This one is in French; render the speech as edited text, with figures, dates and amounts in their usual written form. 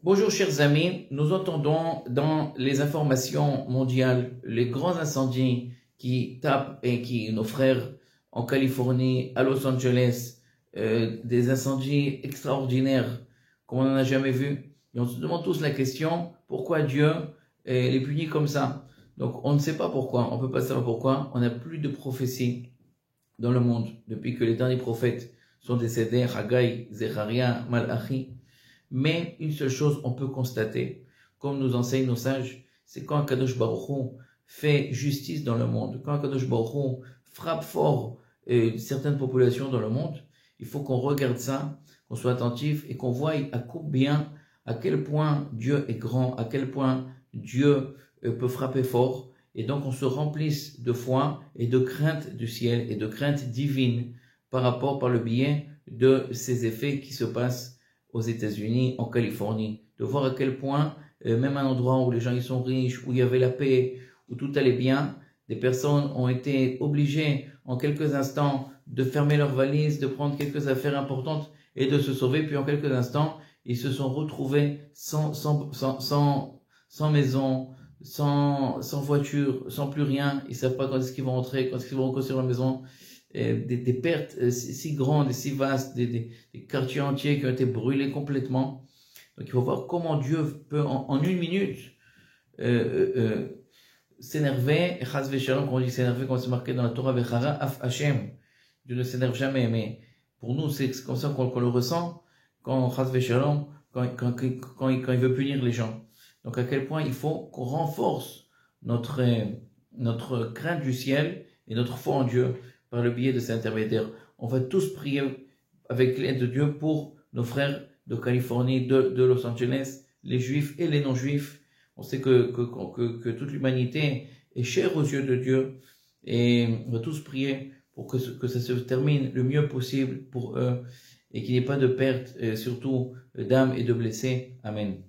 Bonjour chers amis, nous entendons dans les informations mondiales les grands incendies qui tapent et qui nos frères en Californie, à Los Angeles, des incendies extraordinaires comme on n'en a jamais vu. Et on se demande tous la question, pourquoi Dieu les punit comme ça? Donc on ne sait pas pourquoi, on ne peut pas savoir pourquoi, on n'a plus de prophéties dans le monde depuis que les derniers prophètes sont décédés, Haggai, Zecharia, Malachi. Mais une seule chose on peut constater, comme nous enseignent nos sages, c'est quand Kadosh Baruch Hu fait justice dans le monde, quand Kadosh Baruch Hu frappe fort certaines populations dans le monde, il faut qu'on regarde ça, qu'on soit attentif et qu'on voie à quel point Dieu est grand, à quel point Dieu peut frapper fort, et donc on se remplisse de foi et de crainte du ciel et de crainte divine par le biais de ces effets qui se passent aux États-Unis, en Californie, de voir à quel point, même un endroit où les gens ils sont riches, où il y avait la paix, où tout allait bien, des personnes ont été obligées en quelques instants de fermer leurs valises, de prendre quelques affaires importantes et de se sauver, puis en quelques instants, ils se sont retrouvés sans maison, sans voiture, sans plus rien, ils savent pas quand est-ce qu'ils vont rentrer, quand est-ce qu'ils vont reconstruire la maison. Des pertes si grandes et si vastes, des quartiers entiers qui ont été brûlés complètement. Donc il faut voir comment Dieu peut en une minute s'énerver, et chas v'shalom, quand on dit s'énerver, comme c'est marqué dans la Torah, v'chara af Hashem. Dieu ne s'énerve jamais, mais pour nous c'est comme ça qu'on le ressent, quand chas v'shalom, quand il veut punir les gens. Donc à quel point il faut qu'on renforce notre crainte du ciel et notre foi en Dieu par le biais de cet intermédiaire. On va tous prier avec l'aide de Dieu pour nos frères de Californie, de Los Angeles, les juifs et les non-juifs. On sait que toute l'humanité est chère aux yeux de Dieu et on va tous prier pour que ça se termine le mieux possible pour eux et qu'il n'y ait pas de perte, surtout d'âmes et de blessés. Amen.